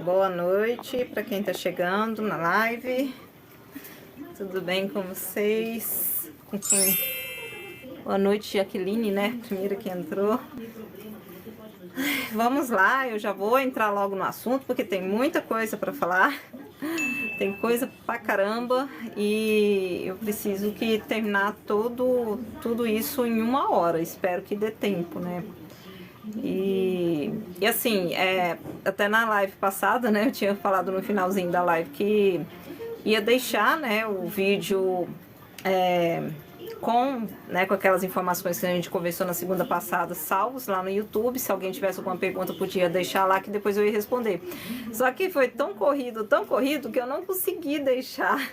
Boa noite para quem está chegando na live. Tudo bem com vocês? Boa noite, Jaqueline, né? Primeira que entrou. Vamos lá, eu já vou entrar logo no assunto porque tem muita coisa para falar. Tem coisa pra caramba e eu preciso que terminar tudo isso em 1 hora. Espero que dê tempo, né? E assim, até na live passada, né, eu tinha falado no finalzinho da live que ia deixar, né, o vídeo com aquelas informações que a gente conversou na segunda passada, salvos lá no YouTube. Se alguém tivesse alguma pergunta, podia deixar lá que depois eu ia responder. Só que foi tão corrido que eu não consegui deixar.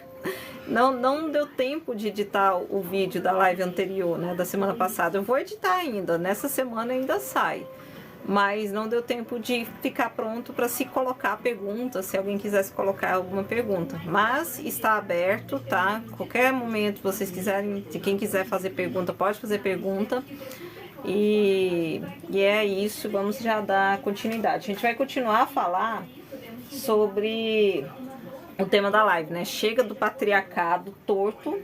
Não deu tempo de editar o vídeo da live anterior, né, da semana passada. Eu vou editar ainda, nessa semana ainda sai. Mas não deu tempo de ficar pronto para se colocar pergunta, se alguém quisesse colocar alguma pergunta. Mas está aberto, tá? Qualquer momento vocês quiserem, se quem quiser fazer pergunta, pode fazer pergunta. E é isso, vamos já dar continuidade. A gente vai continuar a falar sobre o tema da live, né? Chega do patriarcado torto.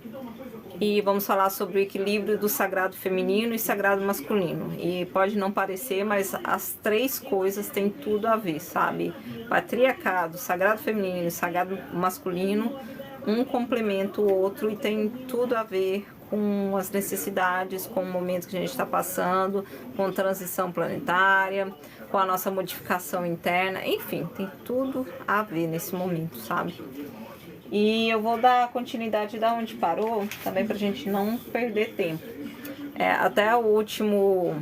E vamos falar sobre o equilíbrio do sagrado feminino e sagrado masculino. E pode não parecer, mas as três coisas têm tudo a ver, sabe? Patriarcado, sagrado feminino e sagrado masculino, um complementa o outro e tem tudo a ver com as necessidades, com o momento que a gente está passando, com transição planetária, com a nossa modificação interna, enfim, tem tudo a ver nesse momento, sabe? E eu vou dar continuidade da onde parou, também pra gente não perder tempo. Até o último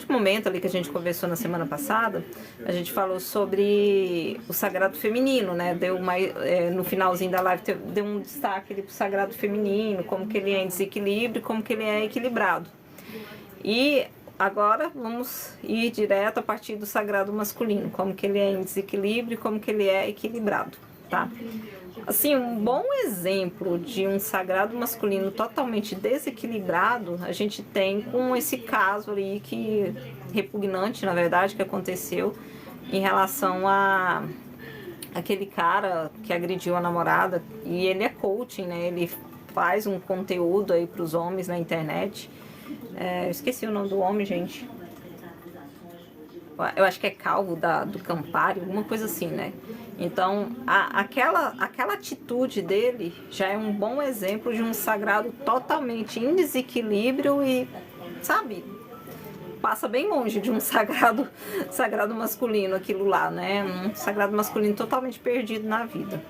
momento ali que a gente conversou na semana passada, a gente falou sobre o sagrado feminino, né? No finalzinho da live deu um destaque ali pro sagrado feminino, como que ele é em desequilíbrio, como que ele é equilibrado. E agora vamos ir direto a partir do sagrado masculino, como que ele é em desequilíbrio, como que ele é equilibrado. Tá? Assim, um bom exemplo de um sagrado masculino totalmente desequilibrado a gente tem com esse caso ali que repugnante, na verdade, que aconteceu em relação a aquele cara que agrediu a namorada. E ele é coaching, né? Ele faz um conteúdo aí para os homens na internet. Eu esqueci o nome do homem, gente. Eu acho que é Calvo do Campari, alguma coisa assim, né? Então, aquela atitude dele já é um bom exemplo de um sagrado totalmente em desequilíbrio e, sabe, passa bem longe de um sagrado masculino aquilo lá, né? Um sagrado masculino totalmente perdido na vida.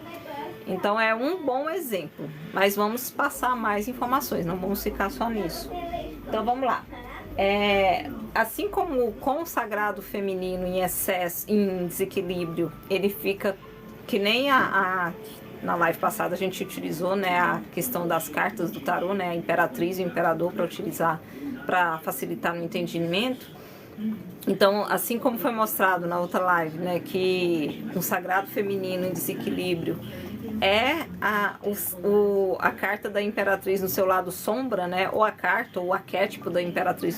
Então, é um bom exemplo, mas vamos passar mais informações, não vamos ficar só nisso. Então, vamos lá. Assim como com o sagrado feminino em excesso, em desequilíbrio, ele fica que nem na live passada a gente utilizou, né, a questão das cartas do tarô, né, a imperatriz e o imperador para utilizar, para facilitar no entendimento. Então, assim como foi mostrado na outra live, né, que o sagrado feminino em desequilíbrio é a carta da imperatriz no seu lado sombra, né? Ou a carta, ou o arquétipo da imperatriz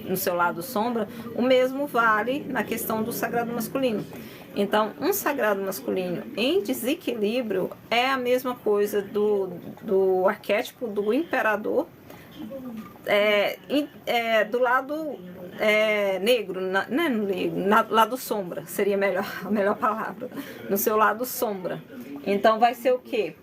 no seu lado sombra, o mesmo vale na questão do sagrado masculino. Então, um sagrado masculino em desequilíbrio é a mesma coisa do arquétipo do imperador do lado negro, lado sombra, seria a melhor palavra, no seu lado sombra. Então vai ser o quê?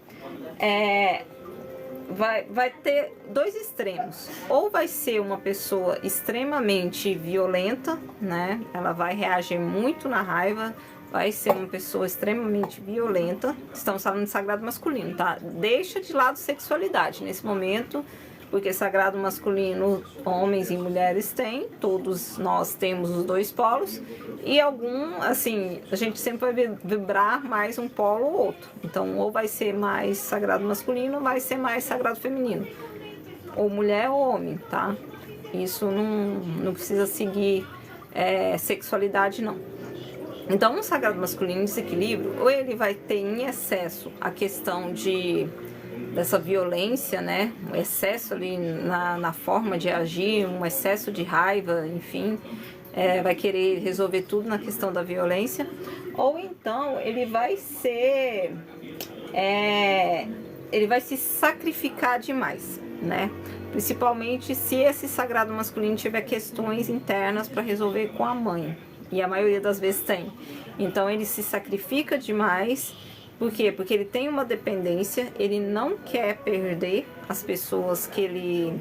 Vai ter dois extremos. Ou vai ser uma pessoa extremamente violenta, né? Ela vai reagir muito na raiva, vai ser uma pessoa extremamente violenta. Estamos falando de sagrado masculino, tá? Deixa de lado sexualidade nesse momento, porque sagrado masculino, homens e mulheres têm, todos nós temos os dois polos, e a gente sempre vai vibrar mais um polo ou outro. Então, ou vai ser mais sagrado masculino, ou vai ser mais sagrado feminino. Ou mulher ou homem, tá? Isso não precisa seguir sexualidade, não. Então, um sagrado masculino em desequilíbrio, ou ele vai ter em excesso a questão dessa violência, né? Um excesso ali na forma de agir, um excesso de raiva, enfim, vai querer resolver tudo na questão da violência, ou então ele vai ser, ele vai se sacrificar demais, né? Principalmente se esse sagrado masculino tiver questões internas para resolver com a mãe, e a maioria das vezes tem. Então ele se sacrifica demais. Por quê? Porque ele tem uma dependência, ele não quer perder as pessoas que ele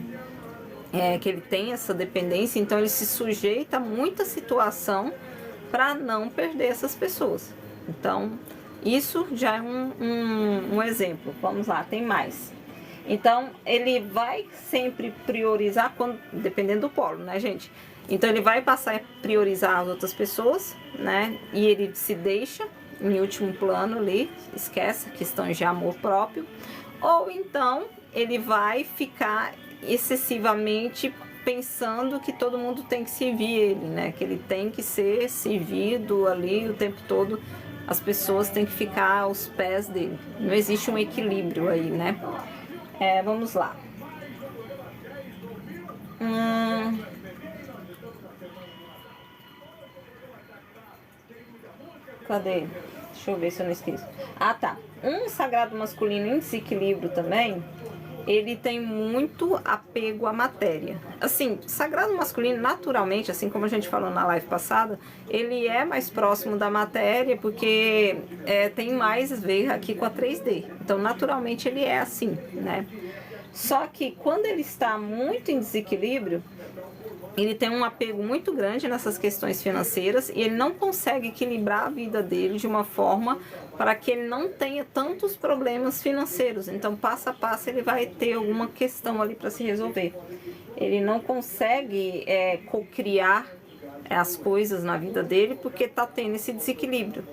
tem essa dependência, então ele se sujeita a muita situação para não perder essas pessoas. Então, isso já é um exemplo. Vamos lá, tem mais. Então, ele vai sempre priorizar, dependendo do polo, né, gente? Então, ele vai passar a priorizar as outras pessoas, né? E ele se deixa em último plano ali, esquece questões de amor próprio. Ou então, ele vai ficar excessivamente pensando que todo mundo tem que servir ele, né? Que ele tem que ser servido ali o tempo todo, as pessoas têm que ficar aos pés dele. Não existe um equilíbrio aí, né? Vamos lá. Cadê? Deixa eu ver se eu não esqueço. Ah, tá. Um sagrado masculino em desequilíbrio também, ele tem muito apego à matéria. Assim, sagrado masculino, naturalmente, assim como a gente falou na live passada, ele é mais próximo da matéria porque tem mais a ver aqui com a 3D. Então, naturalmente, ele é assim, né? Só que quando ele está muito em desequilíbrio, ele tem um apego muito grande nessas questões financeiras e ele não consegue equilibrar a vida dele de uma forma para que ele não tenha tantos problemas financeiros. Então, passo a passo, ele vai ter alguma questão ali para se resolver. Ele não consegue co-criar as coisas na vida dele porque está tendo esse desequilíbrio.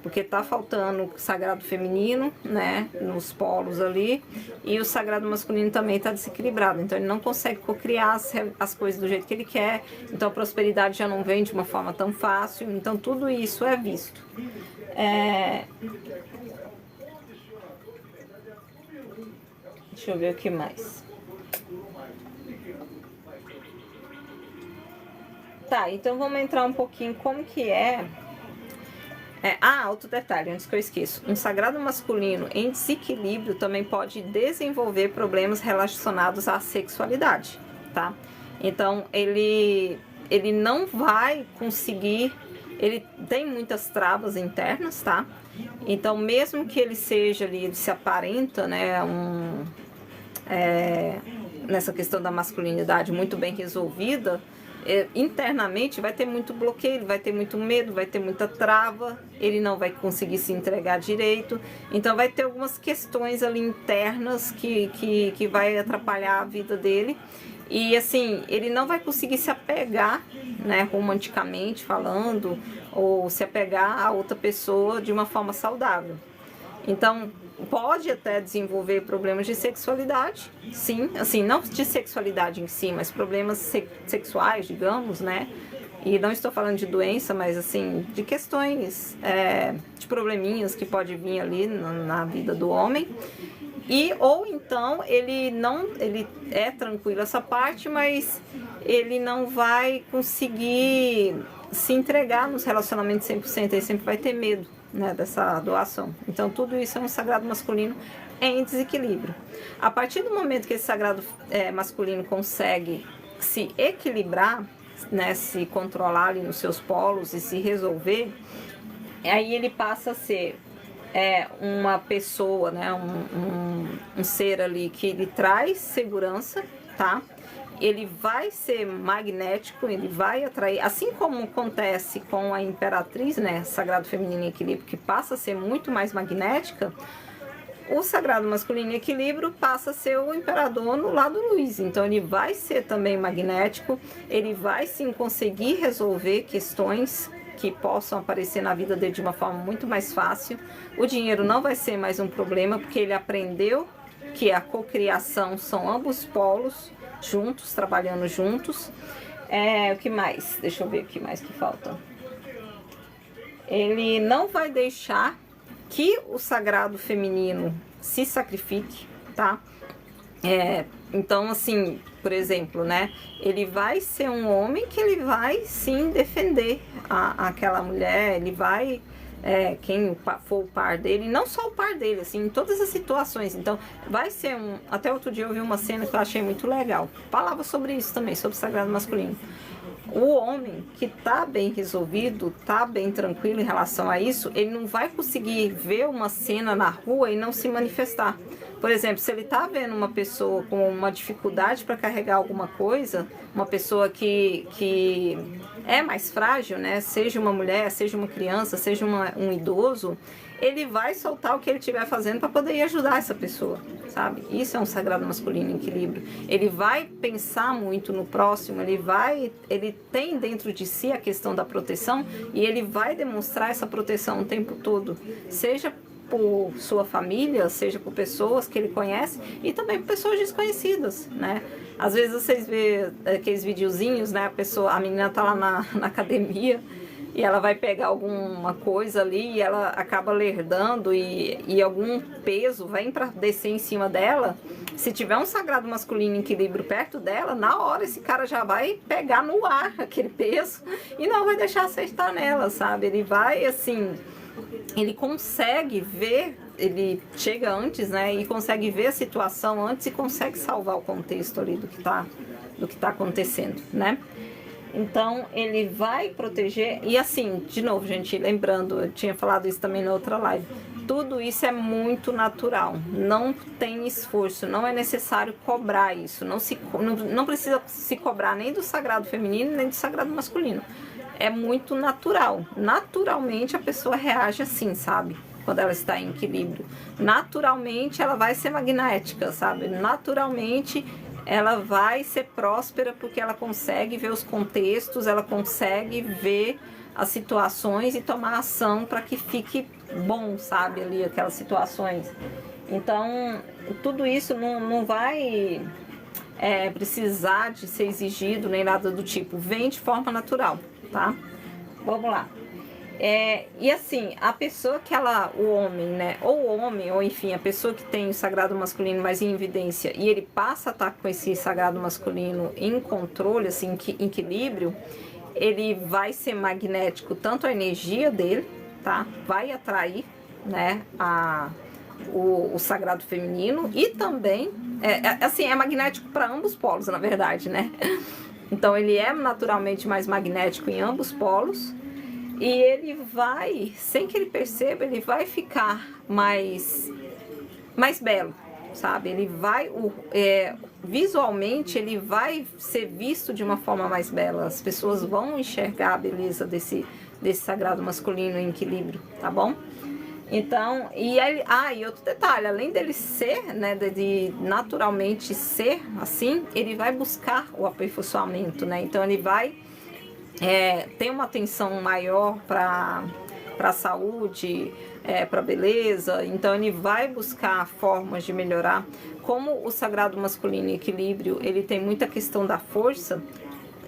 Porque está faltando o sagrado feminino, né, nos polos ali, e o sagrado masculino também está desequilibrado. Então ele não consegue cocriar as coisas do jeito que ele quer, então a prosperidade já não vem de uma forma tão fácil, então tudo isso é visto. Deixa eu ver o que mais. Tá, então vamos entrar um pouquinho como que outro detalhe, antes que eu esqueça. Um sagrado masculino em desequilíbrio também pode desenvolver problemas relacionados à sexualidade, tá? Então, ele não vai conseguir... Ele tem muitas travas internas, tá? Então, mesmo que ele seja ali, ele se aparenta, né, nessa questão da masculinidade muito bem resolvida, internamente vai ter muito bloqueio, vai ter muito medo, vai ter muita trava, ele não vai conseguir se entregar direito, então vai ter algumas questões ali internas que vai atrapalhar a vida dele, e assim, ele não vai conseguir se apegar, né, romanticamente falando, ou se apegar a outra pessoa de uma forma saudável. Então, pode até desenvolver problemas de sexualidade, sim, assim, não de sexualidade em si, mas problemas sexuais, digamos, né? E não estou falando de doença, mas assim, de questões, de probleminhas que pode vir ali na vida do homem. Ou então ele é tranquilo essa parte, mas ele não vai conseguir se entregar nos relacionamentos 100%, ele sempre vai ter medo, né, dessa doação. Então tudo isso é um sagrado masculino em desequilíbrio. A partir do momento que esse sagrado masculino consegue se equilibrar, né, se controlar ali nos seus polos e se resolver, aí ele passa a ser uma pessoa, né, um ser ali que lhe traz segurança, tá? Ele vai ser magnético, ele vai atrair, assim como acontece com a imperatriz, né, sagrado feminino em equilíbrio, que passa a ser muito mais magnética, o sagrado masculino em equilíbrio passa a ser o imperador no lado luz. Então ele vai ser também magnético, ele vai sim conseguir resolver questões que possam aparecer na vida dele de uma forma muito mais fácil. O dinheiro não vai ser mais um problema, porque ele aprendeu que a cocriação são ambos polos juntos, trabalhando juntos. O que mais? Deixa eu ver o que mais que falta. Ele não vai deixar que o sagrado feminino se sacrifique, tá? Então, assim, por exemplo, né? Ele vai ser um homem que ele vai sim defender aquela mulher, ele vai, quem for o par dele, não só o par dele, assim, em todas as situações. Então, vai ser um. Até outro dia eu vi uma cena que eu achei muito legal. Falava sobre isso também, sobre o sagrado masculino. O homem que tá bem resolvido, tá bem tranquilo em relação a isso, ele não vai conseguir ver uma cena na rua e não se manifestar. Por exemplo, se ele tá vendo uma pessoa com uma dificuldade para carregar alguma coisa, uma pessoa que é mais frágil, né? Seja uma mulher, seja uma criança, seja um idoso, ele vai soltar o que ele estiver fazendo para poder ir ajudar essa pessoa, sabe? Isso é um sagrado masculino em equilíbrio. Ele vai pensar muito no próximo, ele tem dentro de si a questão da proteção e ele vai demonstrar essa proteção o tempo todo, seja por sua família, seja por pessoas que ele conhece e também por pessoas desconhecidas, né? Às vezes vocês vê aqueles videozinhos, né? A menina tá lá na academia e ela vai pegar alguma coisa ali e ela acaba lerdando e algum peso vem para descer em cima dela. Se tiver um sagrado masculino em equilíbrio perto dela, na hora esse cara já vai pegar no ar aquele peso e não vai deixar acertar nela, sabe? Ele vai assim, ele consegue ver, ele chega antes, né? E consegue ver a situação antes e consegue salvar o contexto ali do que tá acontecendo, né? Então, ele vai proteger. E assim, de novo, gente, lembrando, eu tinha falado isso também na outra live. Tudo isso é muito natural. Não tem esforço, não é necessário cobrar isso. Não precisa se cobrar nem do sagrado feminino, nem do sagrado masculino. É muito natural. Naturalmente, a pessoa reage assim, sabe? Quando ela está em equilíbrio. Naturalmente, ela vai ser magnética, sabe? Naturalmente, ela vai ser próspera porque ela consegue ver os contextos, ela consegue ver as situações e tomar ação para que fique bom, sabe, ali aquelas situações. Então, tudo isso não vai precisar de ser exigido nem nada do tipo, vem de forma natural, tá? Vamos lá. E assim, a pessoa que o homem, né, ou o homem, ou enfim, a pessoa que tem o sagrado masculino mais em evidência e ele passa a estar com esse sagrado masculino em controle, assim, em equilíbrio, ele vai ser magnético, tanto a energia dele, tá, vai atrair, né, o sagrado feminino e também, assim, é magnético para ambos polos, na verdade, né, então ele é naturalmente mais magnético em ambos polos. E ele vai, sem que ele perceba, ele vai ficar mais belo, sabe? Ele vai, visualmente, ele vai ser visto de uma forma mais bela. As pessoas vão enxergar a beleza desse sagrado masculino em equilíbrio, tá bom? Então, e outro detalhe, além dele ser, né, de naturalmente ser assim, ele vai buscar o aperfeiçoamento, né? Então, ele vai tem uma atenção maior para a saúde, para a beleza, então ele vai buscar formas de melhorar. Como o sagrado masculino em equilíbrio, ele tem muita questão da força,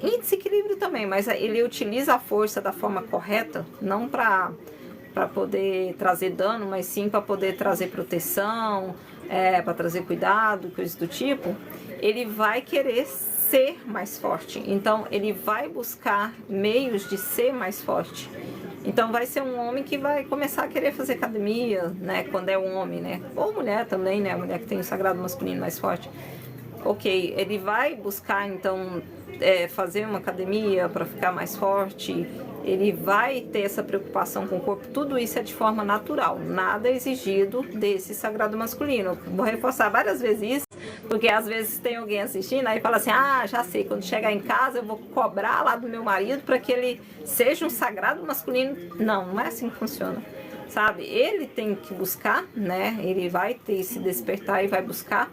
em desequilíbrio também, mas ele utiliza a força da forma correta, não para poder trazer dano, mas sim para poder trazer proteção, para trazer cuidado, coisas do tipo. Ele vai querer ser mais forte, então ele vai buscar meios de ser mais forte. Então vai ser um homem que vai começar a querer fazer academia, né, quando é um homem, né, ou mulher também, né, a mulher que tem o sagrado masculino mais forte. Ok, ele vai buscar então fazer uma academia para ficar mais forte, ele vai ter essa preocupação com o corpo, tudo isso é de forma natural, nada é exigido desse sagrado masculino. Vou reforçar várias vezes isso, porque às vezes tem alguém assistindo aí fala assim, já sei, quando chegar em casa eu vou cobrar lá do meu marido para que ele seja um sagrado masculino. Não é assim que funciona, sabe? Ele tem que buscar, né? Ele vai ter esse despertar e vai buscar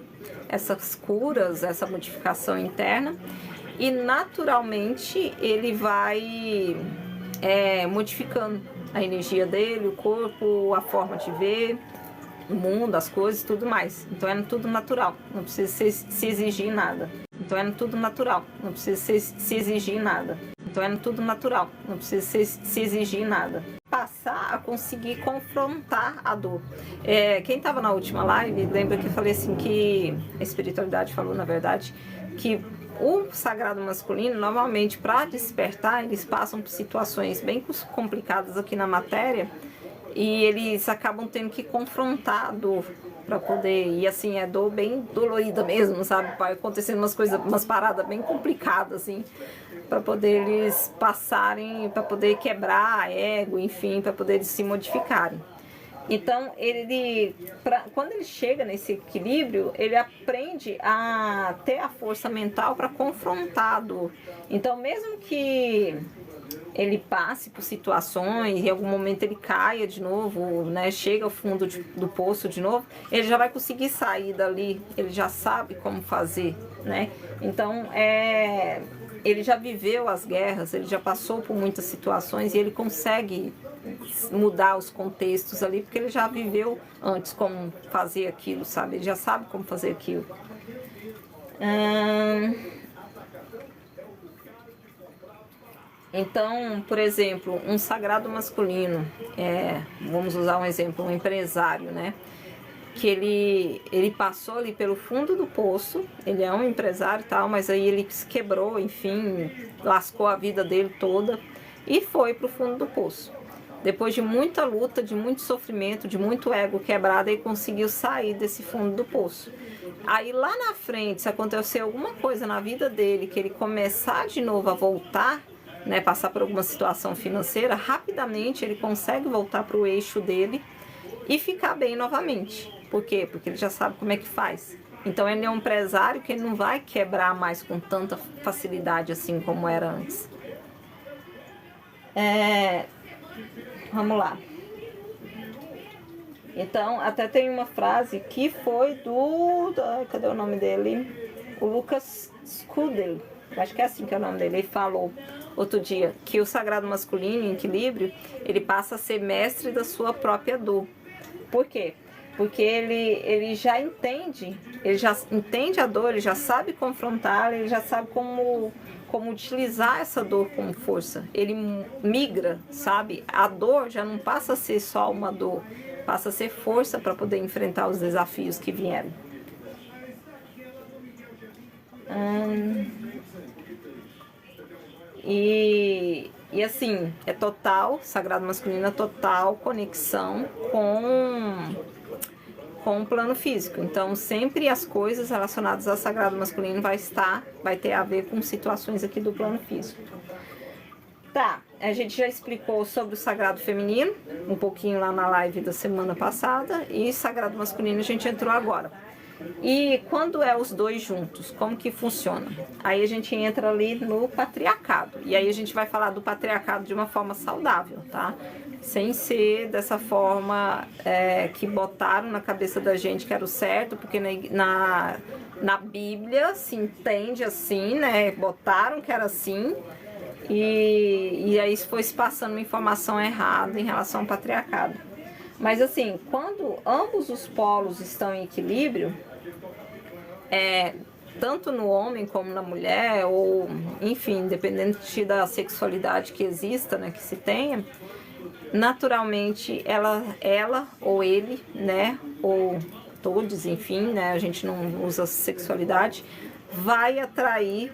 essas curas, essa modificação interna e naturalmente ele vai modificando a energia dele, o corpo, a forma de ver o mundo, as coisas, tudo mais. Então é tudo natural, não precisa se exigir nada. Então é tudo natural, não precisa se exigir nada. Então é tudo natural, não precisa se exigir nada. Passar a conseguir confrontar a dor. Quem estava na última live, lembra que eu falei assim que a espiritualidade falou, na verdade, que o sagrado masculino, normalmente, para despertar, eles passam por situações bem complicadas aqui na matéria e eles acabam tendo que confrontar a dor para poder, e assim, é dor bem dolorida mesmo, sabe? Vai acontecendo umas coisas, umas paradas bem complicadas, assim, para poder eles passarem, para poder quebrar ego, enfim, para poder eles se modificarem. Então, quando ele chega nesse equilíbrio, ele aprende a ter a força mental para confrontar a dor. Então, mesmo que ele passe por situações e em algum momento ele caia de novo, né, chega ao fundo do poço de novo, ele já vai conseguir sair dali, ele já sabe como fazer, né? Então, ele já viveu as guerras, ele já passou por muitas situações e ele consegue mudar os contextos ali, porque ele já viveu antes como fazer aquilo, sabe? Ele já sabe como fazer aquilo. Então, por exemplo, um sagrado masculino, vamos usar um exemplo, um empresário, né? Que ele passou ali pelo fundo do poço, ele é um empresário e tal, mas aí ele se quebrou, enfim, lascou a vida dele toda e foi pro fundo do poço. Depois de muita luta, de muito sofrimento, de muito ego quebrado, ele conseguiu sair desse fundo do poço. Aí lá na frente, se acontecer alguma coisa na vida dele, que ele começar de novo a voltar, né, passar por alguma situação financeira, rapidamente ele consegue voltar para o eixo dele e ficar bem novamente. Por quê? Porque ele já sabe como é que faz. Então ele é um empresário que ele não vai quebrar mais com tanta facilidade assim como era antes. Vamos lá. Então, até tem uma frase que foi cadê o nome dele? O Lucas Scudel. Acho que é assim que é o nome dele. Ele falou outro dia que o sagrado masculino em equilíbrio, ele passa a ser mestre da sua própria dor. Por quê? Porque ele já entende a dor, ele já sabe confrontar, ele já sabe como utilizar essa dor como força. Ele migra, sabe? A dor já não passa a ser só uma dor, passa a ser força para poder enfrentar os desafios que vieram. E assim, é total, sagrado masculino é total conexão com o plano físico. Então, sempre as coisas relacionadas ao sagrado masculino vai ter a ver com situações aqui do plano físico. Tá, a gente já explicou sobre o sagrado feminino, um pouquinho lá na live da semana passada, e sagrado masculino a gente entrou agora. E quando é os dois juntos, como que funciona? Aí a gente entra ali no patriarcado. E aí a gente vai falar do patriarcado de uma forma saudável, tá? Sem ser dessa forma que botaram na cabeça da gente que era o certo, porque na Bíblia se entende assim, né? Botaram que era assim, e aí foi se passando uma informação errada em relação ao patriarcado. Mas assim, quando ambos os polos estão em equilíbrio, tanto no homem como na mulher, ou enfim, independente da sexualidade que exista, né, que se tenha, naturalmente ela ou ele, né, ou todos, enfim, né, a gente não usa sexualidade, vai atrair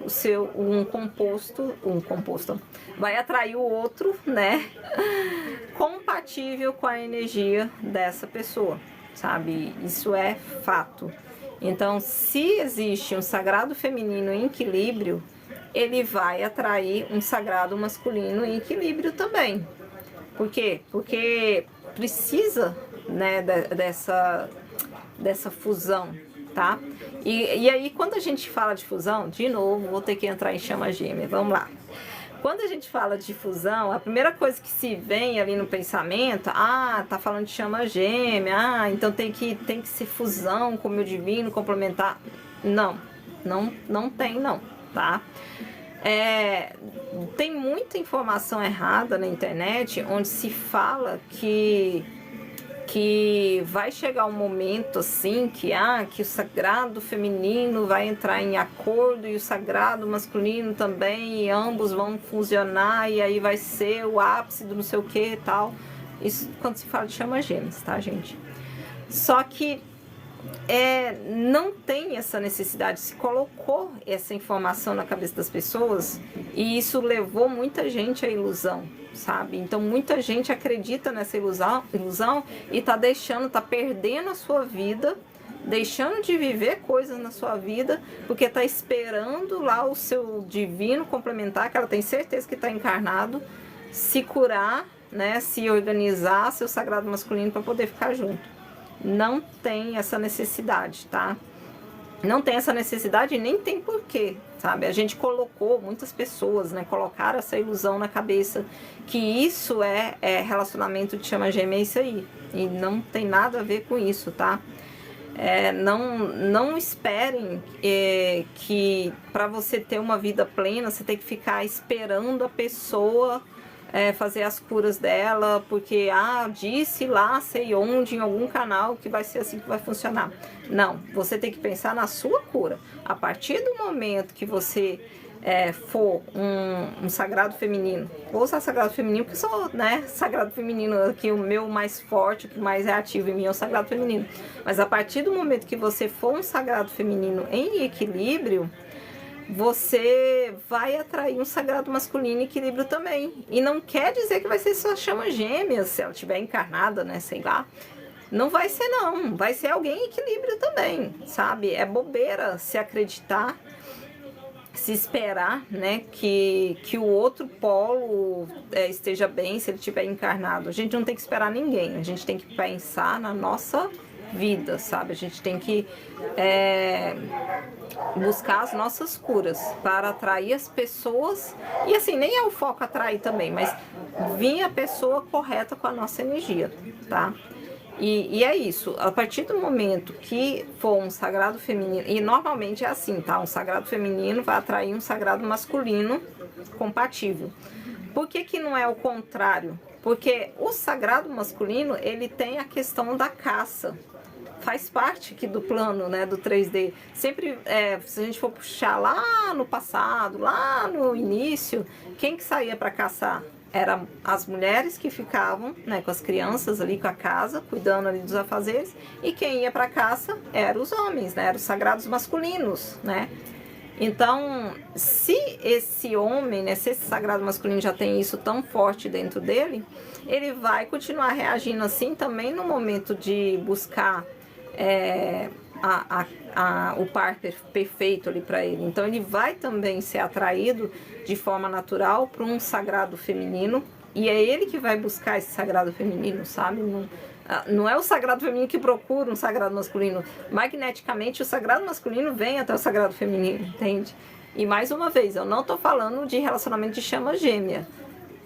vai atrair o outro, né, compatível com a energia dessa pessoa, sabe? Isso é fato. Então, se existe um sagrado feminino em equilíbrio, ele vai atrair um sagrado masculino em equilíbrio também. Por quê? Porque precisa, né, dessa fusão, tá? E aí, quando a gente fala de fusão, de novo, vou ter que entrar em chama gêmea, vamos lá. Quando a gente fala de fusão, a primeira coisa que se vem ali no pensamento, tá falando de chama gêmea, então tem que ser fusão com o meu divino, complementar. Não tem não, tá? Tem muita informação errada na internet, onde se fala que que vai chegar um momento assim que o sagrado feminino vai entrar em acordo e o sagrado masculino também, e ambos vão fusionar, e aí vai ser o ápice do não sei o que e tal. Isso quando se fala de chama gêmeas, tá, gente? Só que não tem essa necessidade, se colocou essa informação na cabeça das pessoas e isso levou muita gente à ilusão, sabe? Então muita gente acredita nessa ilusão e tá perdendo a sua vida, deixando de viver coisas na sua vida, porque tá esperando lá o seu divino complementar, que ela tem certeza que tá encarnado, se curar, né? Se organizar, seu sagrado masculino para poder ficar junto. Não tem essa necessidade, tá? Não tem essa necessidade e nem tem porquê, sabe? A gente colocou, muitas pessoas, né, colocaram essa ilusão na cabeça que isso é relacionamento de chama gêmea, é isso aí. E não tem nada a ver com isso, tá? Não esperem que para você ter uma vida plena, você tem que ficar esperando a pessoa fazer as curas dela, porque disse lá, sei onde, em algum canal, que vai ser assim que vai funcionar. Não, você tem que pensar na sua cura. A partir do momento que você for um sagrado feminino, vou usar sagrado feminino porque sou, né, sagrado feminino aqui, o meu mais forte, o que mais é ativo em mim é o sagrado feminino. Mas a partir do momento que você for um sagrado feminino em equilíbrio, você vai atrair um sagrado masculino em equilíbrio também. E não quer dizer que vai ser sua chama gêmea, se ela estiver encarnada, né, sei lá. Não vai ser não, vai ser alguém em equilíbrio também, sabe? É bobeira se acreditar, se esperar, né, que o outro polo esteja bem se ele estiver encarnado. A gente não tem que esperar ninguém, a gente tem que pensar na nossa vida, sabe? A gente tem que buscar as nossas curas para atrair as pessoas, e assim, nem é o foco atrair também, mas vir a pessoa correta com a nossa energia, tá? E é isso, a partir do momento que for um sagrado feminino, e normalmente é assim, tá? Um sagrado feminino vai atrair um sagrado masculino compatível. Por que que não é o contrário? Porque o sagrado masculino, ele tem a questão da caça. Faz parte aqui do plano, né, do 3D. Sempre, se a gente for puxar lá no passado, lá no início, quem que saía para caçar? Eram as mulheres que ficavam, né, com as crianças ali, com a casa, cuidando ali dos afazeres, e quem ia para caça eram os homens, né, eram os sagrados masculinos, né. Então, se esse homem, né, se esse sagrado masculino já tem isso tão forte dentro dele, ele vai continuar reagindo assim também no momento de buscar o par perfeito ali para ele. Então ele vai também ser atraído de forma natural para um sagrado feminino, e é ele que vai buscar esse sagrado feminino, sabe? Não é o sagrado feminino que procura um sagrado masculino. Magneticamente o sagrado masculino vem até o sagrado feminino, entende? E mais uma vez, eu não estou falando de relacionamento de chama gêmea.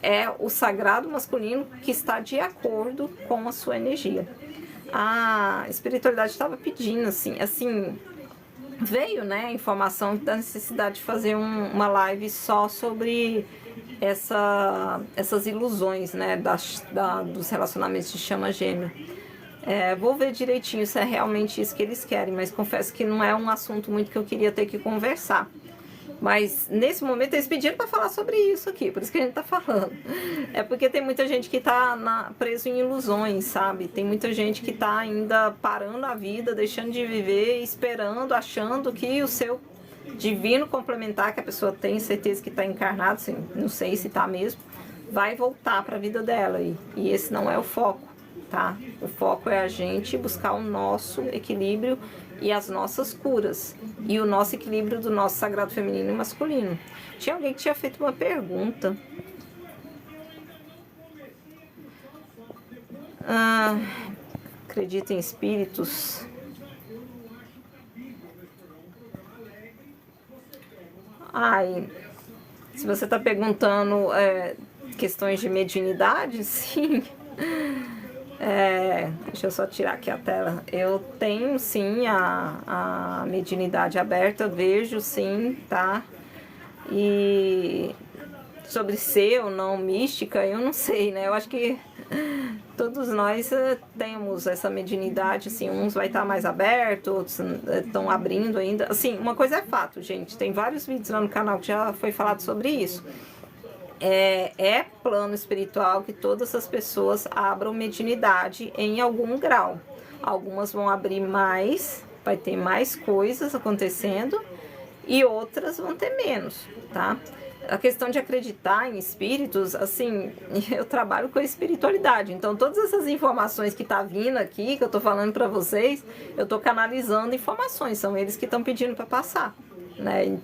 É o sagrado masculino que está de acordo com a sua energia. A espiritualidade estava pedindo, assim, veio, né, a informação da necessidade de fazer uma live só sobre essas ilusões, né, dos relacionamentos de chama gêmea. Vou ver direitinho se é realmente isso que eles querem, mas confesso que não é um assunto muito que eu queria ter que conversar. Mas nesse momento eles pediram para falar sobre isso aqui, por isso que a gente tá falando. É porque tem muita gente que tá preso em ilusões, sabe? Tem muita gente que tá ainda parando a vida, deixando de viver, esperando, achando que o seu divino complementar, que a pessoa tem certeza que está encarnado, assim, não sei se tá mesmo, vai voltar para a vida dela. E esse não é o foco, tá? O foco é a gente buscar o nosso equilíbrio e as nossas curas, e o nosso equilíbrio do nosso sagrado feminino e masculino. Tinha alguém que tinha feito uma pergunta. Acredita em espíritos? Se você está perguntando questões de mediunidade, sim. Deixa eu só tirar aqui a tela. Eu tenho sim a mediunidade aberta, vejo sim, tá? E sobre ser ou não mística, eu não sei, né? Eu acho que todos nós temos essa mediunidade, assim, uns vai estar mais aberto, outros estão abrindo ainda. Assim, uma coisa é fato, gente, tem vários vídeos lá no canal que já foi falado sobre isso. É plano espiritual que todas as pessoas abram mediunidade em algum grau. Algumas vão abrir mais, vai ter mais coisas acontecendo, e outras vão ter menos, tá? A questão de acreditar em espíritos, assim, eu trabalho com a espiritualidade, então todas essas informações que tá vindo aqui, que eu tô falando para vocês, eu tô canalizando informações, são eles que estão pedindo para passar, né?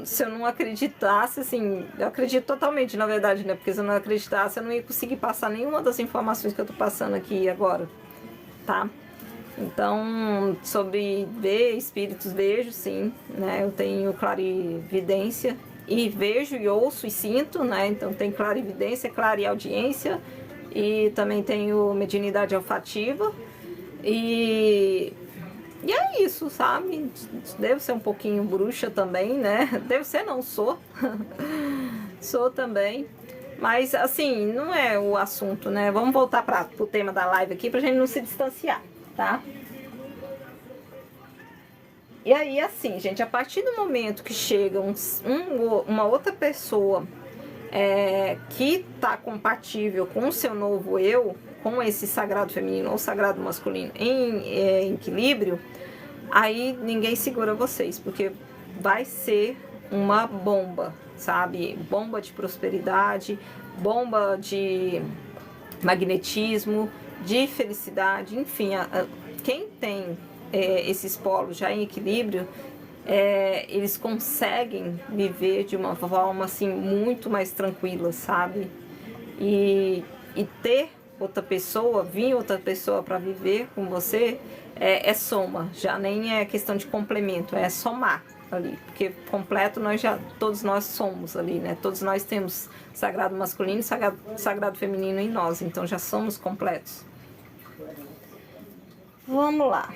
Se eu não acreditasse, assim, eu acredito totalmente, na verdade, né? Porque se eu não acreditasse, eu não ia conseguir passar nenhuma das informações que eu tô passando aqui agora, tá? Então, sobre ver espíritos, vejo sim, né? Eu tenho clarividência e vejo e ouço e sinto, né? Então, tem clarividência, clareaudiência e também tenho mediunidade olfativa e é isso, sabe? Devo ser um pouquinho bruxa também, né? Devo ser, não sou. Sou também. Mas, assim, não é o assunto, né? Vamos voltar para o tema da live aqui pra gente não se distanciar, tá? E aí, assim, gente, a partir do momento que chega uma outra pessoa que tá compatível com o seu novo eu, com esse sagrado feminino ou sagrado masculino em equilíbrio, aí ninguém segura vocês, porque vai ser uma bomba, sabe? Bomba de prosperidade, bomba de magnetismo, de felicidade, enfim, quem tem esses polos já em equilíbrio, eles conseguem viver de uma forma assim muito mais tranquila, sabe? E ter outra pessoa, vir outra pessoa para viver com você é soma, já nem é questão de complemento, é somar ali, porque completo todos nós somos ali, né? Todos nós temos sagrado masculino e sagrado feminino em nós, então já somos completos. Vamos lá.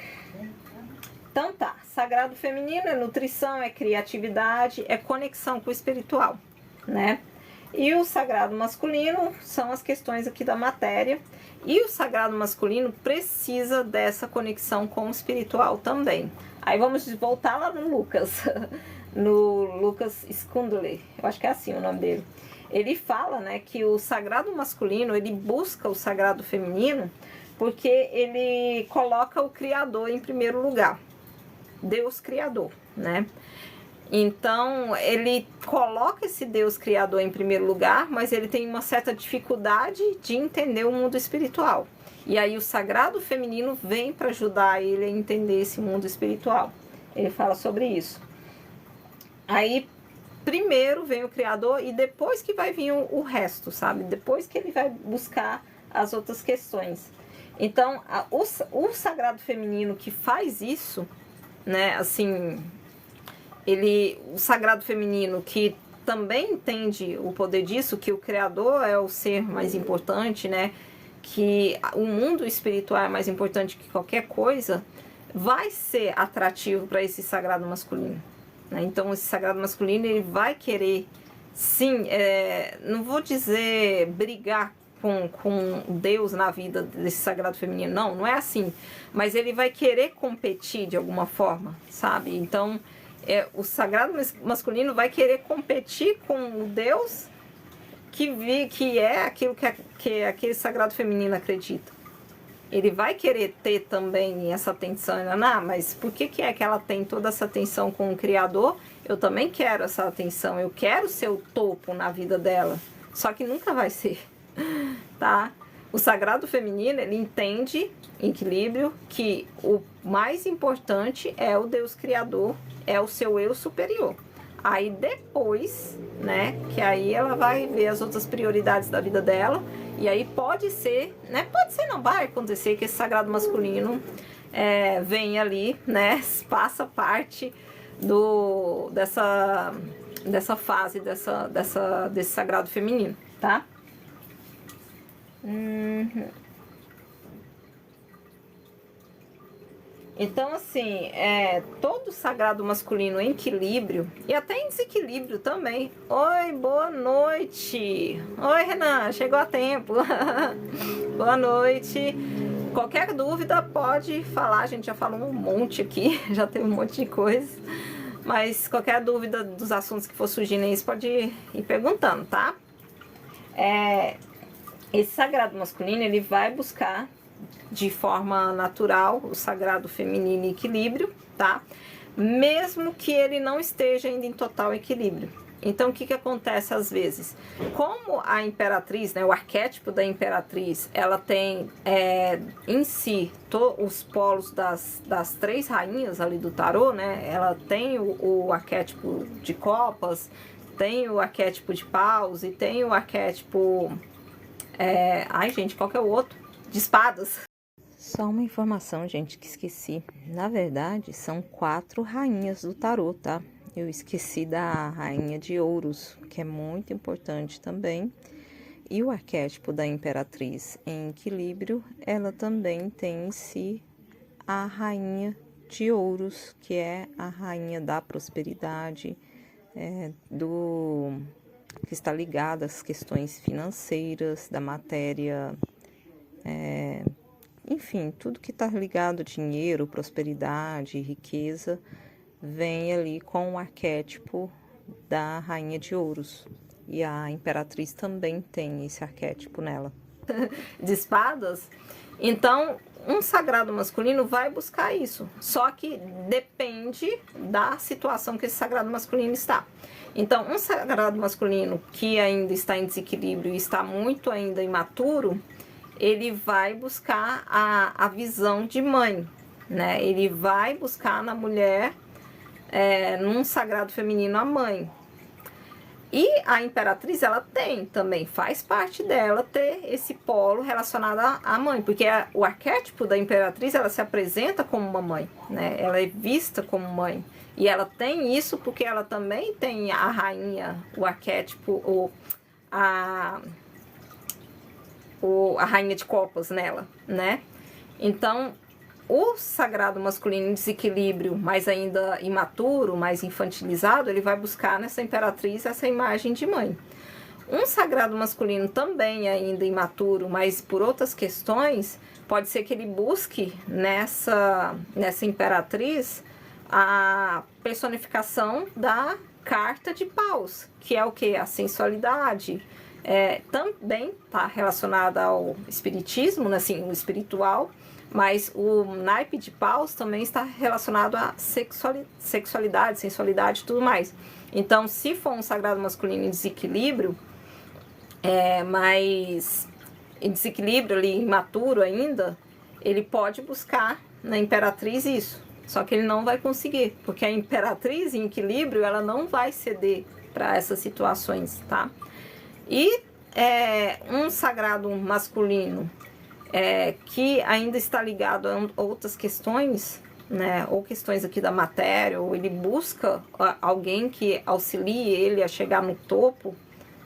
Então tá, sagrado feminino é nutrição, é criatividade, é conexão com o espiritual, né? E o sagrado masculino são as questões aqui da matéria. E o sagrado masculino precisa dessa conexão com o espiritual também. Aí vamos voltar lá no Lucas, no Lucas Skundler, eu acho que é assim o nome dele. Ele fala, né, que o sagrado masculino, ele busca o sagrado feminino porque ele coloca o Criador em primeiro lugar. Deus Criador, né? Então, ele coloca esse Deus Criador em primeiro lugar, mas ele tem uma certa dificuldade de entender o mundo espiritual. E aí o sagrado feminino vem para ajudar ele a entender esse mundo espiritual. Ele fala sobre isso. Aí, primeiro vem o Criador e depois que vai vir o resto, sabe? Depois que ele vai buscar as outras questões. Então, o sagrado feminino que faz isso, né, assim, o sagrado feminino que também entende o poder disso, que o Criador é o ser mais importante, né, que o mundo espiritual é mais importante que qualquer coisa, vai ser atrativo para esse sagrado masculino, né? Então esse sagrado masculino ele vai querer, sim, não vou dizer brigar com Deus na vida desse sagrado feminino, não é assim, mas ele vai querer competir de alguma forma, sabe? Então o sagrado masculino vai querer competir com o Deus que é aquilo que aquele sagrado feminino acredita. Ele vai querer ter também essa atenção, mas por que é que ela tem toda essa atenção com o Criador? Eu também quero essa atenção, eu quero ser o topo na vida dela, só que nunca vai ser, tá? O sagrado feminino, ele entende em equilíbrio que o mais importante é o Deus Criador, é o seu eu superior. Aí depois, né, que aí ela vai ver as outras prioridades da vida dela, e aí pode ser, né, pode ser não, vai acontecer que esse sagrado masculino vem ali, né, faça parte dessa fase, desse sagrado feminino, tá? Então, assim, todo sagrado masculino em equilíbrio e até em desequilíbrio também. Oi, boa noite. Oi, Renan, chegou a tempo. Boa noite. Qualquer dúvida pode falar, a gente já falou um monte aqui, já tem um monte de coisa. Mas qualquer dúvida dos assuntos que for surgindo aí, você pode ir perguntando, tá? Esse sagrado masculino, ele vai buscar de forma natural o sagrado feminino em equilíbrio, tá? Mesmo que ele não esteja ainda em total equilíbrio. Então, o que acontece às vezes? Como a imperatriz, né, o arquétipo da imperatriz, ela tem em si os polos das 3 rainhas ali do tarô, né? Ela tem o arquétipo de copas, tem o arquétipo de paus e tem o arquétipo... ai, gente, qual que é o outro? De espadas. Só uma informação, gente, que esqueci. Na verdade, são 4 rainhas do tarô, tá? Eu esqueci da rainha de ouros, que é muito importante também. E o arquétipo da imperatriz em equilíbrio, ela também tem em si a rainha de ouros, que é a rainha da prosperidade, que está ligada às questões financeiras, da matéria, enfim, tudo que está ligado a dinheiro, prosperidade, riqueza, vem ali com o arquétipo da rainha de ouros. E a imperatriz também tem esse arquétipo nela. De espadas. Então, um sagrado masculino vai buscar isso. Só que depende da situação que esse sagrado masculino está. Então, um sagrado masculino que ainda está em desequilíbrio e está muito ainda imaturo, ele vai buscar a visão de mãe, né? Ele vai buscar na mulher, num sagrado feminino, a mãe. E a imperatriz, ela tem também, faz parte dela ter esse polo relacionado à mãe, porque o arquétipo da imperatriz, ela se apresenta como uma mãe, né? Ela é vista como mãe. E ela tem isso porque ela também tem a rainha, o arquétipo, a rainha de copas nela, né? Então, o sagrado masculino em desequilíbrio, mais ainda imaturo, mais infantilizado, ele vai buscar nessa imperatriz essa imagem de mãe. Um sagrado masculino também ainda imaturo, mas por outras questões, pode ser que ele busque nessa imperatriz a personificação da carta de paus, que é o que? A sensualidade. Também está relacionada ao espiritismo, né? Assim, o espiritual, mas o naipe de paus também está relacionado à sexualidade, sensualidade e tudo mais. Então, se for um sagrado masculino em desequilíbrio, mas em desequilíbrio ali, imaturo ainda, ele pode buscar na imperatriz isso. Só que ele não vai conseguir, porque a imperatriz em equilíbrio, ela não vai ceder para essas situações, tá? E um sagrado masculino que ainda está ligado a outras questões, né, ou questões aqui da matéria, ou ele busca alguém que auxilie ele a chegar no topo,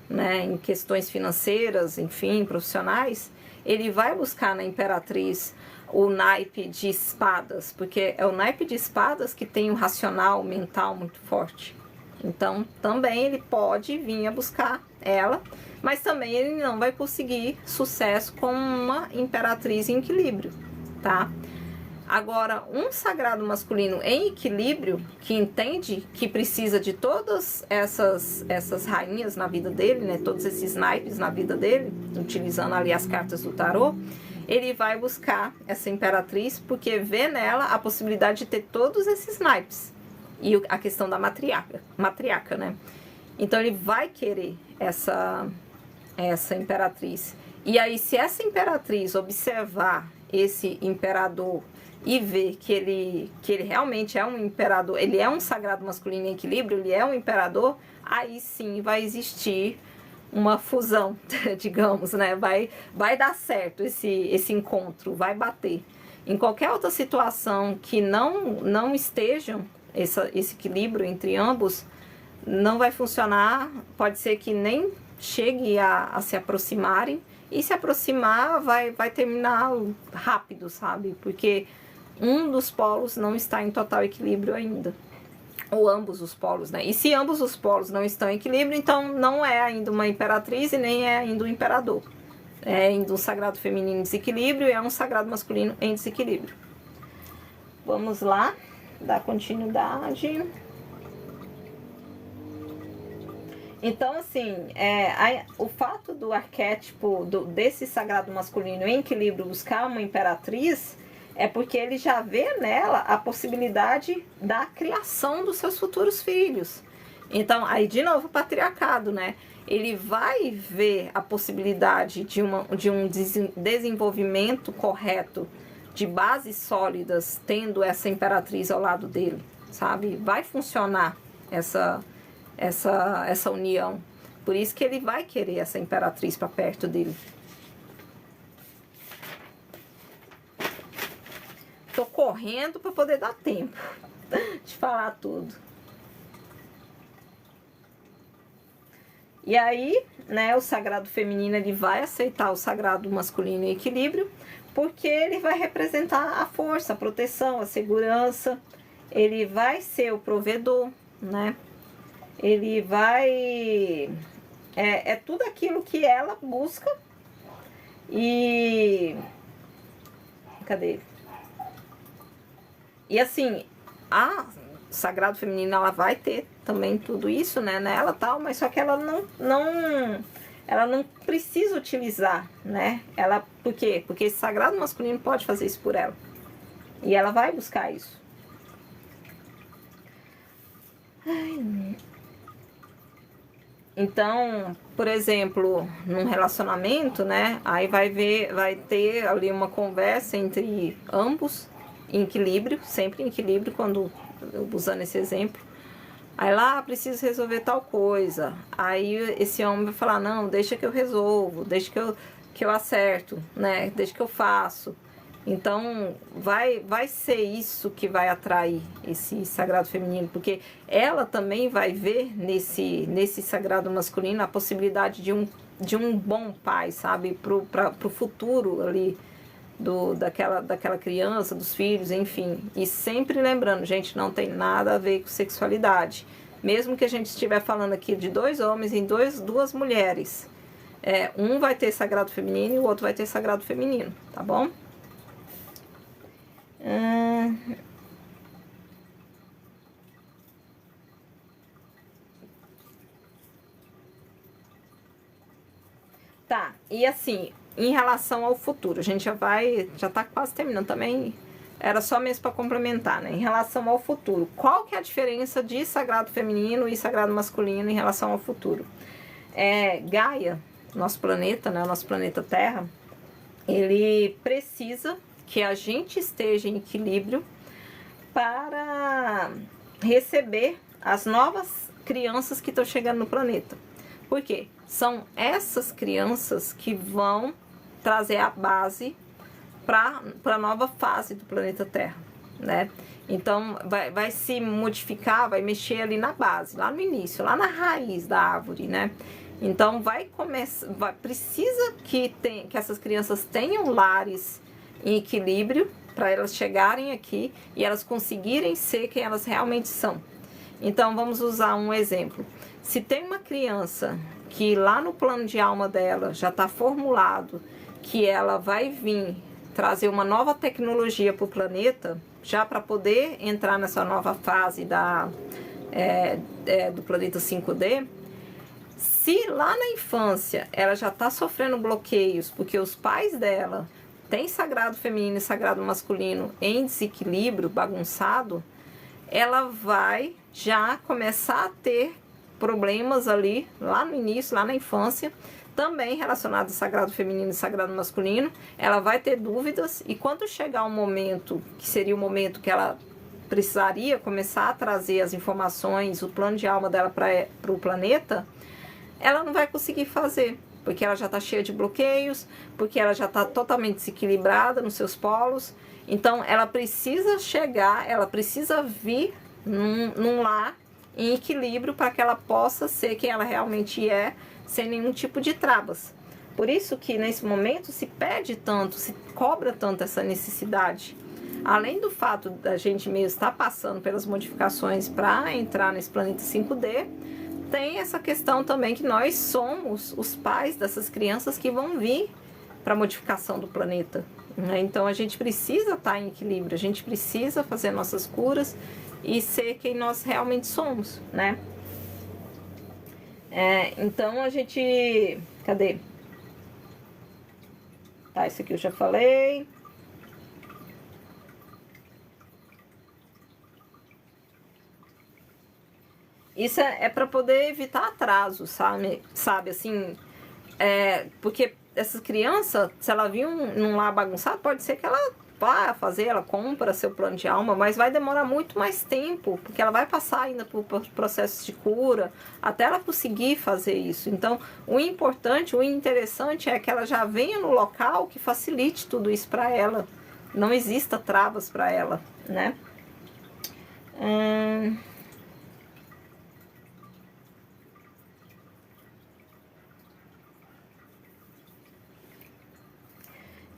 né, em questões financeiras, enfim, profissionais, ele vai buscar na imperatriz o naipe de espadas, porque é o naipe de espadas que tem um racional mental muito forte. Então, também ele pode vir a buscar ela, mas também ele não vai conseguir sucesso com uma imperatriz em equilíbrio, tá? Agora, um sagrado masculino em equilíbrio, que entende que precisa de todas essas rainhas na vida dele, né? Todos esses naipes na vida dele, utilizando ali as cartas do tarô, ele vai buscar essa imperatriz porque vê nela a possibilidade de ter todos esses naipes. E a questão da matriarca, né? Então, ele vai querer essa imperatriz. E aí, se essa imperatriz observar esse imperador e ver que ele realmente é um imperador, ele é um sagrado masculino em equilíbrio, ele é um imperador, aí sim vai existir uma fusão, digamos, né? Vai dar certo esse encontro, vai bater. Em qualquer outra situação que não estejam esse equilíbrio entre ambos, não vai funcionar, pode ser que nem chegue a se aproximarem, e se aproximar vai terminar rápido, sabe? Porque um dos polos não está em total equilíbrio ainda. Ou ambos os polos, né? E se ambos os polos não estão em equilíbrio, então não é ainda uma imperatriz e nem é ainda um imperador. É ainda um sagrado feminino em desequilíbrio e é um sagrado masculino em desequilíbrio. Vamos lá, dar continuidade. Então, assim, o fato do arquétipo desse sagrado masculino em equilíbrio buscar uma imperatriz é porque ele já vê nela a possibilidade da criação dos seus futuros filhos. Então, aí de novo o patriarcado, né? Ele vai ver a possibilidade de um desenvolvimento correto, de bases sólidas, tendo essa imperatriz ao lado dele, sabe? Vai funcionar essa união. Por isso que ele vai querer essa imperatriz para perto dele. Tô correndo para poder dar tempo de falar tudo. E aí, né, o sagrado feminino ele vai aceitar o sagrado masculino em equilíbrio, porque ele vai representar a força, a proteção, a segurança. Ele vai ser o provedor, né? Ele vai... É tudo aquilo que ela busca. E... Cadê? E assim, a sagrado feminino, ela vai ter também tudo isso, né, nela tal, mas só que ela não precisa utilizar, né? Por quê? Porque esse sagrado masculino pode fazer isso por ela. E ela vai buscar isso. Então, por exemplo, num relacionamento, né, aí vai ter ali uma conversa entre ambos em equilíbrio, sempre em equilíbrio, quando usando esse exemplo. Aí lá, preciso resolver tal coisa. Aí esse homem vai falar, não, deixa que eu resolvo, deixa que eu acerto, né? Deixa que eu faço. Então, vai ser isso que vai atrair esse sagrado feminino, porque ela também vai ver nesse sagrado masculino a possibilidade de um bom pai, sabe? Pro futuro ali daquela criança, dos filhos, enfim. E sempre lembrando, gente, não tem nada a ver com sexualidade. Mesmo que a gente estiver falando aqui de 2 homens e duas mulheres, um vai ter sagrado feminino e o outro vai ter sagrado feminino, tá bom? Tá, e assim, em relação ao futuro, a gente já tá quase terminando também, era só mesmo para complementar, né? Em relação ao futuro, qual que é a diferença de sagrado feminino e sagrado masculino em relação ao futuro? Gaia, nosso planeta, né? Nosso planeta Terra, ele precisa que a gente esteja em equilíbrio para receber as novas crianças que estão chegando no planeta. Por quê? São essas crianças que vão trazer a base para a nova fase do planeta Terra, né? Então, vai se modificar, vai mexer ali na base, lá no início, lá na raiz da árvore, né? Então, precisa que essas crianças tenham lares em equilíbrio para elas chegarem aqui e elas conseguirem ser quem elas realmente são. Então, vamos usar um exemplo. Se tem uma criança que lá no plano de alma dela já está formulado que ela vai vir trazer uma nova tecnologia para o planeta, já para poder entrar nessa nova fase do planeta 5D, se lá na infância ela já está sofrendo bloqueios porque os pais dela têm sagrado feminino e sagrado masculino em desequilíbrio, bagunçado, ela vai já começar a ter problemas ali, lá no início, lá na infância, também relacionados ao sagrado feminino e sagrado masculino. Ela vai ter dúvidas e quando chegar um momento, que seria o momento que ela precisaria começar a trazer as informações, o plano de alma dela para o planeta, ela não vai conseguir fazer, porque ela já está cheia de bloqueios, porque ela já está totalmente desequilibrada nos seus polos. Então, ela precisa chegar, ela precisa vir num lar em equilíbrio para que ela possa ser quem ela realmente é, sem nenhum tipo de travas. Por isso que nesse momento se pede tanto, se cobra tanto essa necessidade além do fato da gente mesmo estar passando pelas modificações para entrar nesse planeta 5D, tem essa questão também que nós somos os pais dessas crianças que vão vir para a modificação do planeta, né? Então a gente precisa estar em equilíbrio, a gente precisa fazer nossas curas e ser quem nós realmente somos, né? Então a gente... Cadê? Tá, isso aqui eu já falei. Isso é para poder evitar atraso, sabe assim, porque essa criança, se ela vir num lar bagunçado, pode ser que ela vá fazer, ela compra seu plano de alma, mas vai demorar muito mais tempo, porque ela vai passar ainda por processos de cura, até ela conseguir fazer isso. Então, o importante, o interessante é que ela já venha no local que facilite tudo isso para ela, não exista travas para ela, né?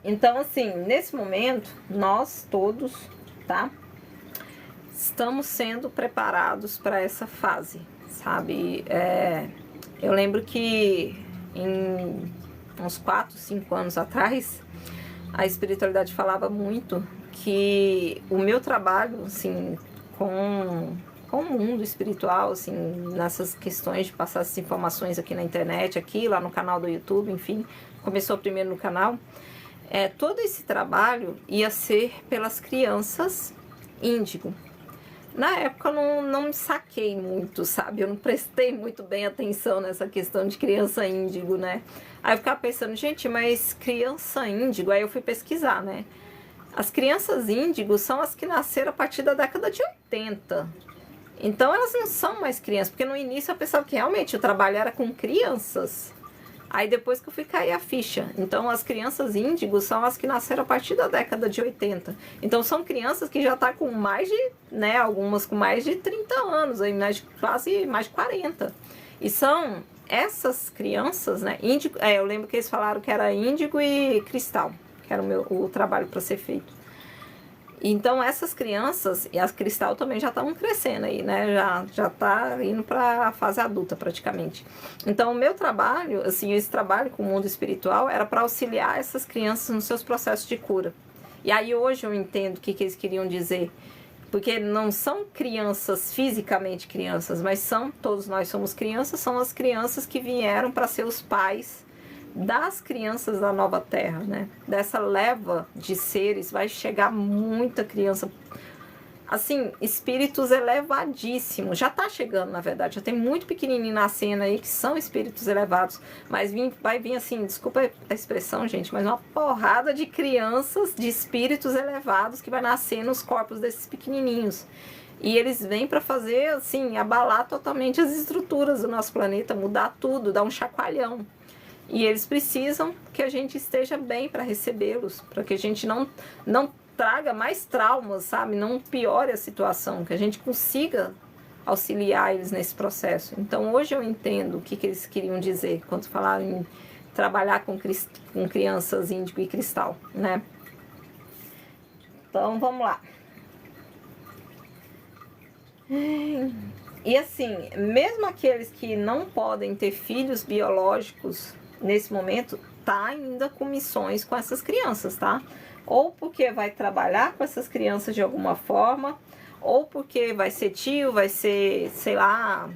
Então, assim, nesse momento, nós todos, tá? Estamos sendo preparados para essa fase, sabe? Eu lembro que em uns 4, 5 anos atrás, a espiritualidade falava muito que o meu trabalho, assim, com o mundo espiritual, assim, nessas questões de passar essas informações aqui na internet, aqui, lá no canal do YouTube, enfim, começou primeiro no canal. Todo esse trabalho ia ser pelas crianças índigo. Na época eu não me saquei muito, sabe? Eu não prestei muito bem atenção nessa questão de criança índigo, né? Aí eu ficava pensando, gente, mas criança índigo... Aí eu fui pesquisar, né? As crianças índigo são as que nasceram a partir da década de 80. Então elas não são mais crianças, porque no início eu pensava que realmente o trabalho era com crianças. Aí depois que eu fui cair a ficha. Então as crianças índigos são as que nasceram a partir da década de 80. Então são crianças que já estão com mais de, né, algumas com mais de 30 anos, aí, quase mais de 40. E são essas crianças, né, índigo, eu lembro que eles falaram que era índigo e cristal, que era o trabalho para ser feito. Então essas crianças, e as cristal também já estão crescendo aí, né? Já tá indo para a fase adulta praticamente. Então o meu trabalho, assim, esse trabalho com o mundo espiritual era para auxiliar essas crianças nos seus processos de cura. E aí hoje eu entendo o que eles queriam dizer. Porque não são crianças, fisicamente crianças, mas todos nós somos crianças, são as crianças que vieram para ser os pais das crianças da nova terra, né? Dessa leva de seres vai chegar muita criança, assim, espíritos elevadíssimos. Já tá chegando, na verdade, já tem muito pequenininho nascendo aí que são espíritos elevados, mas vai vir assim, desculpa a expressão, gente, mas uma porrada de crianças, de espíritos elevados que vai nascer nos corpos desses pequenininhos. E eles vêm para fazer, assim, abalar totalmente as estruturas do nosso planeta, mudar tudo, dar um chacoalhão. E eles precisam que a gente esteja bem para recebê-los, para que a gente não traga mais traumas, sabe? Não piore a situação, que a gente consiga auxiliar eles nesse processo. Então hoje eu entendo o que eles queriam dizer quando falaram em trabalhar com crianças índigo e cristal, né? Então vamos lá. E assim, mesmo aqueles que não podem ter filhos biológicos nesse momento, tá ainda com missões com essas crianças, tá? Ou porque vai trabalhar com essas crianças de alguma forma, ou porque vai ser tio, vai ser, sei lá,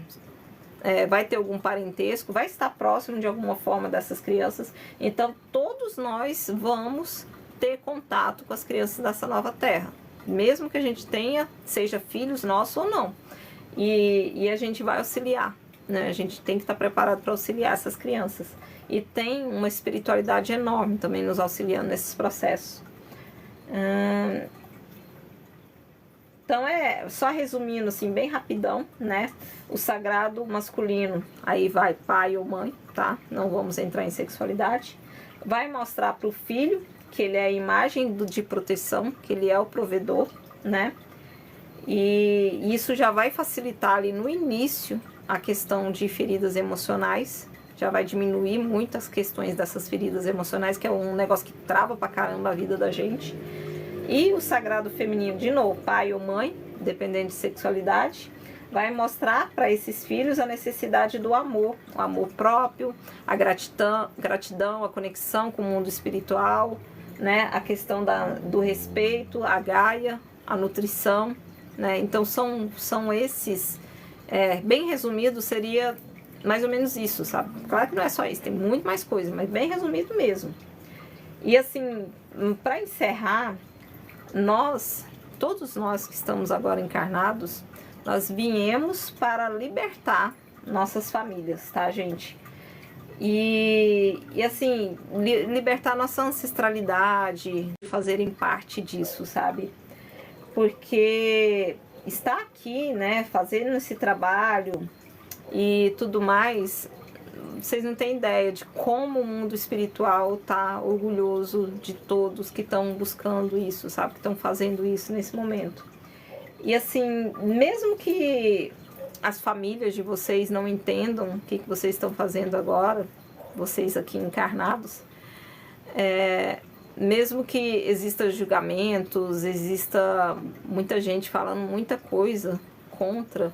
vai ter algum parentesco, vai estar próximo de alguma forma dessas crianças. Então, todos nós vamos ter contato com as crianças dessa nova terra, mesmo que a gente tenha, seja filhos nossos ou não. E a gente vai auxiliar, né? A gente tem que estar preparado para auxiliar essas crianças. E tem uma espiritualidade enorme também nos auxiliando nesses processos. Então só resumindo assim, bem rapidão, né? O sagrado masculino, aí vai pai ou mãe, tá? Não vamos entrar em sexualidade. Vai mostrar para o filho que ele é a imagem de proteção, que ele é o provedor, né? E isso já vai facilitar ali no início a questão de feridas emocionais. Já vai diminuir muito as questões dessas feridas emocionais, que é um negócio que trava pra caramba a vida da gente. E o sagrado feminino, de novo, pai ou mãe, dependendo de sexualidade, vai mostrar para esses filhos a necessidade do amor, o amor próprio, a gratidão, a conexão com o mundo espiritual, né? A questão do respeito, a Gaia, a nutrição, né? Então são esses, bem resumido, seria mais ou menos isso, sabe? Claro que não é só isso, tem muito mais coisa, mas bem resumido mesmo. E assim, para encerrar, todos nós que estamos agora encarnados, nós viemos para libertar nossas famílias, tá, gente? E assim, libertar nossa ancestralidade, fazerem parte disso, sabe? Porque estar aqui, né, fazendo esse trabalho e tudo mais, vocês não têm ideia de como o mundo espiritual tá orgulhoso de todos que estão buscando isso, sabe? Que estão fazendo isso nesse momento. E assim, mesmo que as famílias de vocês não entendam o que vocês estão fazendo agora, vocês aqui encarnados, mesmo que existam julgamentos, exista muita gente falando muita coisa contra,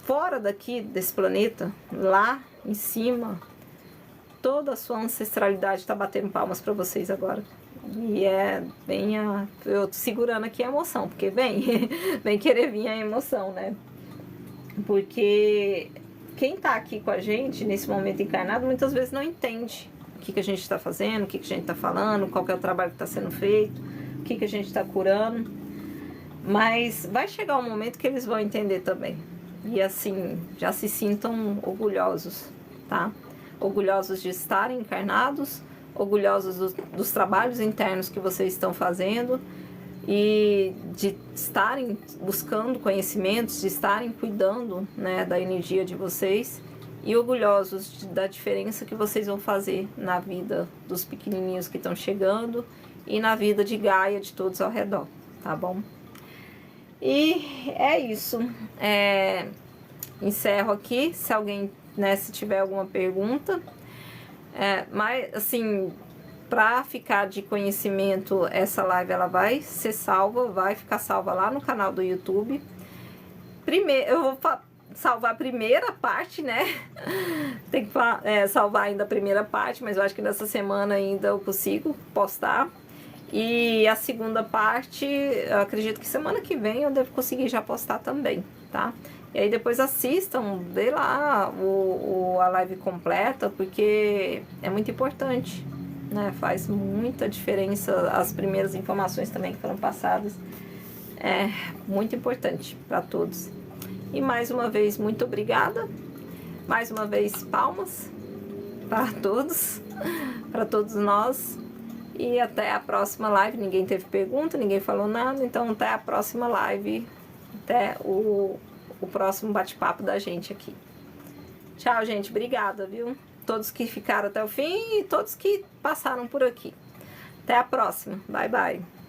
fora daqui desse planeta, lá em cima, toda a sua ancestralidade está batendo palmas para vocês agora. E eu tô segurando aqui a emoção, porque vem querer vir a emoção, né? Porque quem tá aqui com a gente nesse momento encarnado muitas vezes não entende o que a gente está fazendo, o que a gente está falando, qual que é o trabalho que está sendo feito, o que a gente está curando. Mas vai chegar um momento que eles vão entender também. E assim, já se sintam orgulhosos, tá? Orgulhosos de estarem encarnados, orgulhosos dos trabalhos internos que vocês estão fazendo e de estarem buscando conhecimentos, de estarem cuidando, né, da energia de vocês e orgulhosos da diferença que vocês vão fazer na vida dos pequenininhos que estão chegando e na vida de Gaia de todos ao redor, tá bom? E é isso. Encerro aqui, se alguém, né, se tiver alguma pergunta. Mas, assim, para ficar de conhecimento, essa live ela vai ser salva, vai ficar salva lá no canal do YouTube. Primeiro, eu vou salvar a primeira parte, né? Tem que salvar ainda a primeira parte, mas eu acho que nessa semana ainda eu consigo postar. E a segunda parte, eu acredito que semana que vem eu devo conseguir já postar também, tá? E aí depois assistam, vê lá a live completa, porque é muito importante, né? Faz muita diferença as primeiras informações também que foram passadas. É muito importante para todos. E mais uma vez, muito obrigada. Mais uma vez, palmas para todos nós. E até a próxima live. Ninguém teve pergunta, ninguém falou nada. Então até a próxima live. Até o próximo bate-papo da gente aqui. Tchau, gente. Obrigada, viu? Todos que ficaram até o fim e todos que passaram por aqui. Até a próxima. Bye, bye.